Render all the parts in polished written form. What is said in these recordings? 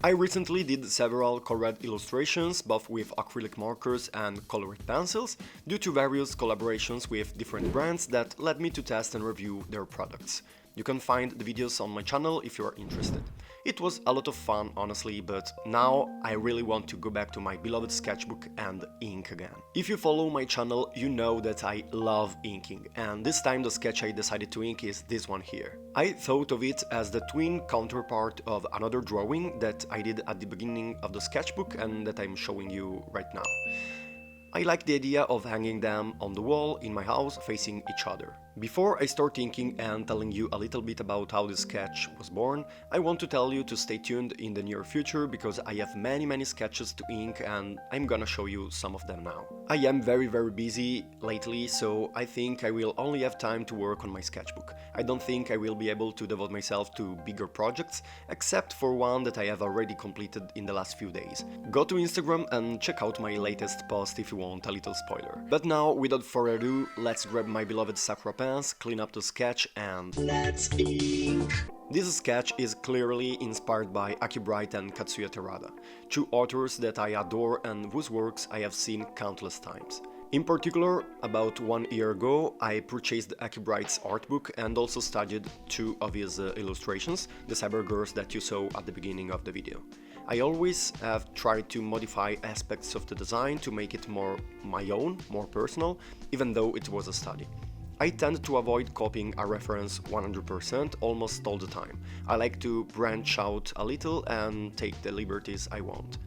I recently did several colored illustrations, both with acrylic markers and colored pencils, due to various collaborations with different brands that led me to test and review their products. You can find the videos on my channel if you are interested. It was a lot of fun, honestly, but now I really want to go back to my beloved sketchbook and ink again. If you follow my channel, you know that I love inking, and this time the sketch I decided to ink is this one here. I thought of it as the twin counterpart of another drawing that I did at the beginning of the sketchbook and that I'm showing you right now. I like the idea of hanging them on the wall in my house facing each other. Before I start thinking and telling you a little bit about how this sketch was born, I want to tell you to stay tuned in the near future because I have many sketches to ink and I'm gonna show you some of them now. I am very busy lately, so I think I will only have time to work on my sketchbook. I don't think I will be able to devote myself to bigger projects, except for one that I have already completed in the last few days. Go to Instagram and check out my latest post if you want a little spoiler. But now, without further ado, let's grab my beloved Sakura pens, clean up the sketch and let's ink! This sketch is clearly inspired by Acky Bright and Katsuya Terada, two authors that I adore and whose works I have seen countless times. In particular, about 1 year ago, I purchased Acky Bright's art book and also studied two of his illustrations, the cybergirls that you saw at the beginning of the video. I always have tried to modify aspects of the design to make it more my own, more personal, even though it was a study. I tend to avoid copying a reference 100% almost all the time. I like to branch out a little and take the liberties I want.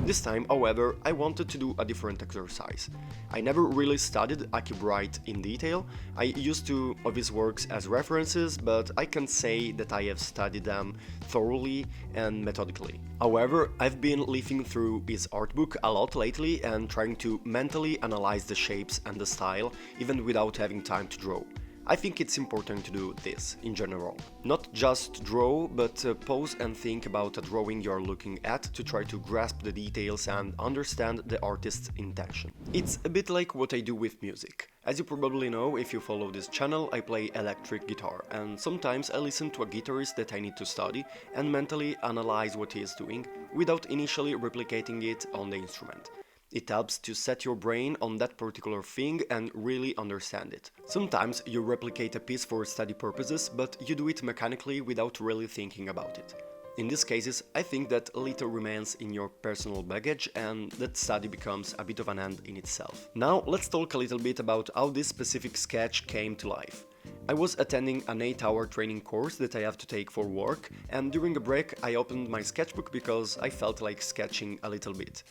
This time, however, I wanted to do a different exercise. I never really studied Acky Bright in detail. I used two of his works as references, but I can't say that I have studied them thoroughly and methodically. However, I've been leafing through his art book a lot lately and trying to mentally analyze the shapes and the style, even without having time to draw. I think it's important to do this, in general. Not just draw, but pause and think about a drawing you're looking at to try to grasp the details and understand the artist's intention. It's a bit like what I do with music. As you probably know, if you follow this channel, I play electric guitar, and sometimes I listen to a guitarist that I need to study and mentally analyze what he is doing, without initially replicating it on the instrument. It helps to set your brain on that particular thing and really understand it. Sometimes you replicate a piece for study purposes, but you do it mechanically without really thinking about it. In these cases, I think that little remains in your personal baggage and that study becomes a bit of an end in itself. Now let's talk a little bit about how this specific sketch came to life. I was attending an 8-hour training course that I have to take for work, and during a break I opened my sketchbook because I felt like sketching a little bit.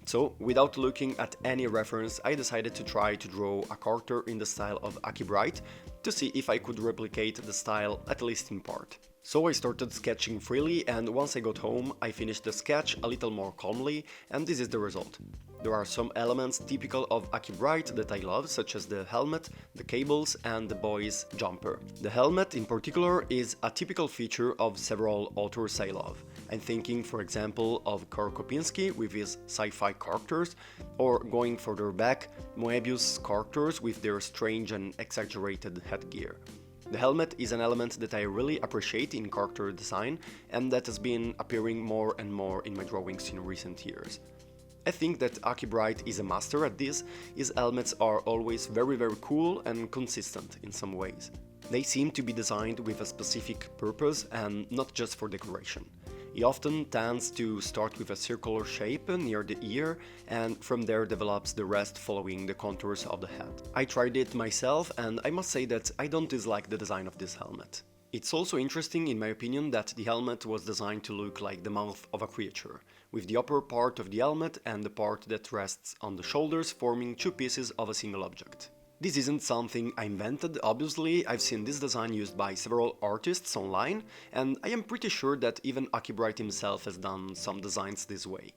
So, without looking at any reference, I decided to try to draw a character in the style of Acky Bright to see if I could replicate the style, at least in part. So I started sketching freely, and once I got home, I finished the sketch a little more calmly, and this is the result. There are some elements typical of Acky Bright that I love, such as the helmet, the cables, and the boy's jumper. The helmet, in particular, is a typical feature of several authors I love. I'm thinking, for example, of Karl Kopinski with his sci-fi characters, or going further back, Moebius characters with their strange and exaggerated headgear. The helmet is an element that I really appreciate in character design and that has been appearing more and more in my drawings in recent years. I think that Acky Bright is a master at this. His helmets are always very cool and consistent in some ways. They seem to be designed with a specific purpose and not just for decoration. He often tends to start with a circular shape near the ear and from there develops the rest following the contours of the head. I tried it myself and I must say that I don't dislike the design of this helmet. It's also interesting in my opinion that the helmet was designed to look like the mouth of a creature, with the upper part of the helmet and the part that rests on the shoulders forming two pieces of a single object. This isn't something I invented, obviously. I've seen this design used by several artists online, and I am pretty sure that even Acky Bright himself has done some designs this way.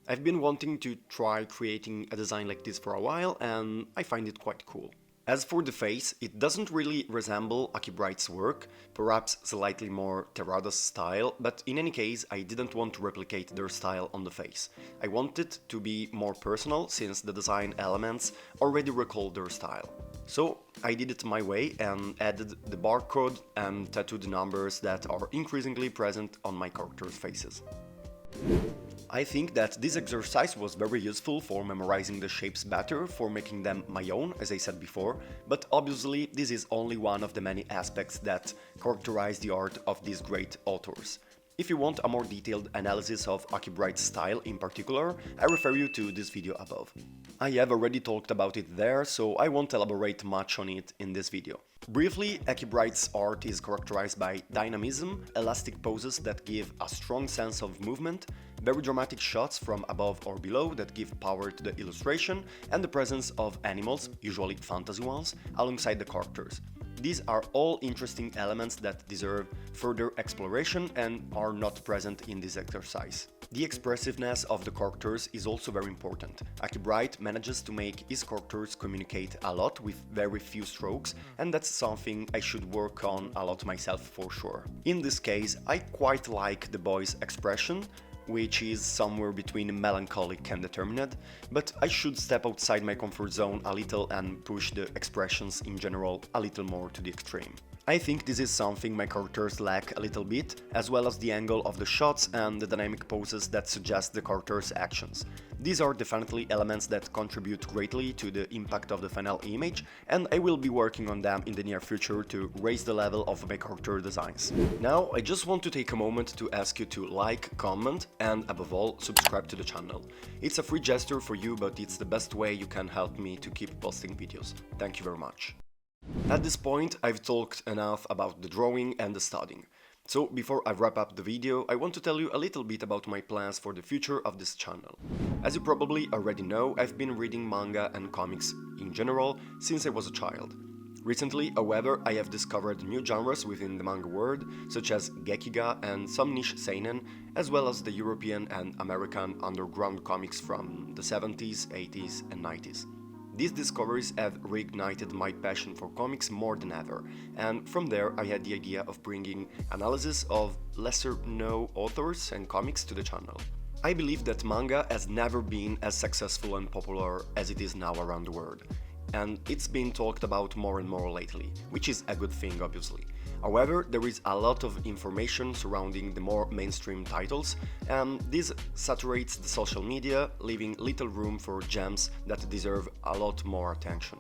I've been wanting to try creating a design like this for a while, and I find it quite cool. As for the face, it doesn't really resemble Acky Bright's work, perhaps slightly more Terada's style, but in any case I didn't want to replicate their style on the face. I wanted to be more personal since the design elements already recall their style. So I did it my way and added the barcode and tattooed numbers that are increasingly present on my characters' faces. I think that this exercise was very useful for memorizing the shapes better, for making them my own, as I said before, but obviously this is only one of the many aspects that characterize the art of these great authors. If you want a more detailed analysis of Acky Bright's style in particular, I refer you to this video above. I have already talked about it there, so I won't elaborate much on it in this video. Briefly, Acky Bright's art is characterized by dynamism, elastic poses that give a strong sense of movement, very dramatic shots from above or below that give power to the illustration, and the presence of animals, usually fantasy ones, alongside the characters. These are all interesting elements that deserve further exploration and are not present in this exercise. The expressiveness of the characters is also very important. Acky Bright manages to make his characters communicate a lot with very few strokes, and that's something I should work on a lot myself for sure. In this case, I quite like the boy's expression, which is somewhere between melancholic and determined, but I should step outside my comfort zone a little and push the expressions in general a little more to the extreme. I think this is something my characters lack a little bit, as well as the angle of the shots and the dynamic poses that suggest the characters' actions. These are definitely elements that contribute greatly to the impact of the final image, and I will be working on them in the near future to raise the level of my character designs. Now, I just want to take a moment to ask you to like, comment, and above all, subscribe to the channel. It's a free gesture for you, but it's the best way you can help me to keep posting videos. Thank you very much. At this point, I've talked enough about the drawing and the studying. So, before I wrap up the video, I want to tell you a little bit about my plans for the future of this channel. As you probably already know, I've been reading manga and comics in general since I was a child. Recently, however, I have discovered new genres within the manga world, such as gekiga and some niche seinen, as well as the European and American underground comics from the 70s, 80s and 90s. These discoveries have reignited my passion for comics more than ever, and from there I had the idea of bringing analysis of lesser-known authors and comics to the channel. I believe that manga has never been as successful and popular as it is now around the world, and it's been talked about more and more lately, which is a good thing obviously. However, there is a lot of information surrounding the more mainstream titles, and this saturates the social media, leaving little room for gems that deserve a lot more attention.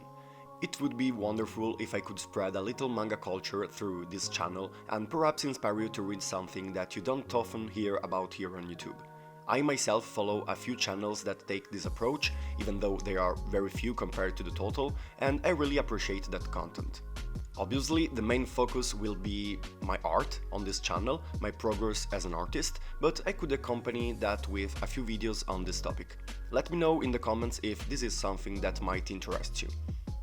It would be wonderful if I could spread a little manga culture through this channel and perhaps inspire you to read something that you don't often hear about here on YouTube. I myself follow a few channels that take this approach, even though they are very few compared to the total, and I really appreciate that content. Obviously, the main focus will be my art on this channel, my progress as an artist, but I could accompany that with a few videos on this topic. Let me know in the comments if this is something that might interest you.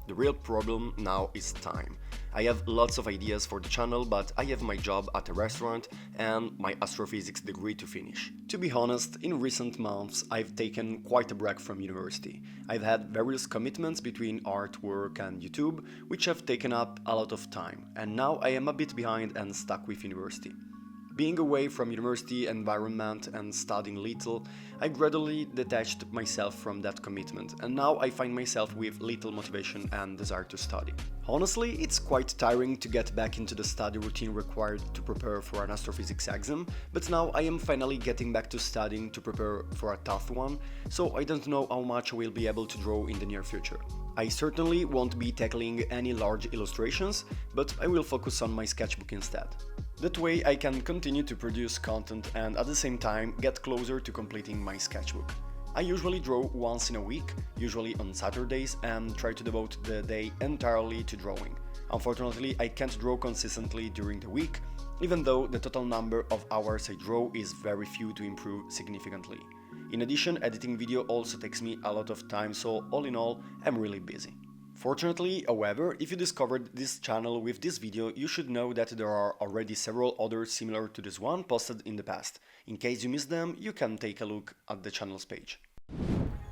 The real problem now is time. I have lots of ideas for the channel, but I have my job at a restaurant and my astrophysics degree to finish. To be honest, in recent months I've taken quite a break from university. I've had various commitments between artwork and YouTube, which have taken up a lot of time, and now I am a bit behind and stuck with university. Being away from university environment and studying little, I gradually detached myself from that commitment, and now I find myself with little motivation and desire to study. Honestly, it's quite tiring to get back into the study routine required to prepare for an astrophysics exam, but now I am finally getting back to studying to prepare for a tough one, so I don't know how much I will be able to draw in the near future. I certainly won't be tackling any large illustrations, but I will focus on my sketchbook instead. That way I can continue to produce content and at the same time get closer to completing my sketchbook. I usually draw once in a week, usually on Saturdays, and try to devote the day entirely to drawing. Unfortunately, I can't draw consistently during the week, even though the total number of hours I draw is very few to improve significantly. In addition, editing video also takes me a lot of time, so all in all, I'm really busy. Fortunately, however, if you discovered this channel with this video, you should know that there are already several others similar to this one posted in the past. In case you missed them, you can take a look at the channel's page.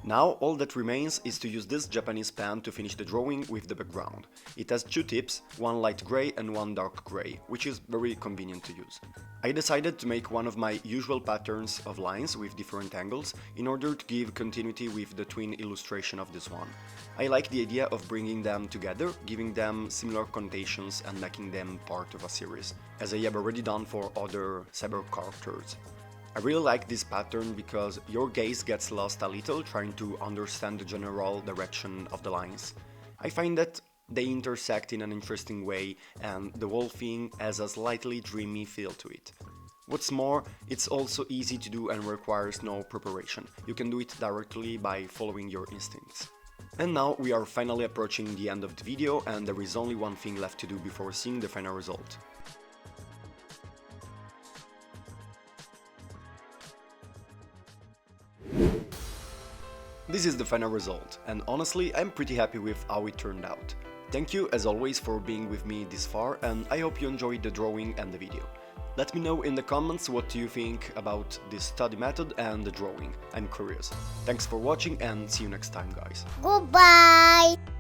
Now all that remains is to use this Japanese pen to finish the drawing with the background. It has two tips, one light grey and one dark grey, which is very convenient to use. I decided to make one of my usual patterns of lines with different angles in order to give continuity with the twin illustration of this one. I like the idea of bringing them together, giving them similar connotations and making them part of a series, as I have already done for other cyber characters. I really like this pattern because your gaze gets lost a little trying to understand the general direction of the lines. I find that they intersect in an interesting way and the whole thing has a slightly dreamy feel to it. What's more, it's also easy to do and requires no preparation. You can do it directly by following your instincts. And now we are finally approaching the end of the video and there is only one thing left to do before seeing the final result. This is the final result, and honestly I'm pretty happy with how it turned out. Thank you as always for being with me this far, and I hope you enjoyed the drawing and the video. Let me know in the comments what you think about this study method and the drawing. I'm curious. Thanks for watching and see you next time, guys. Goodbye!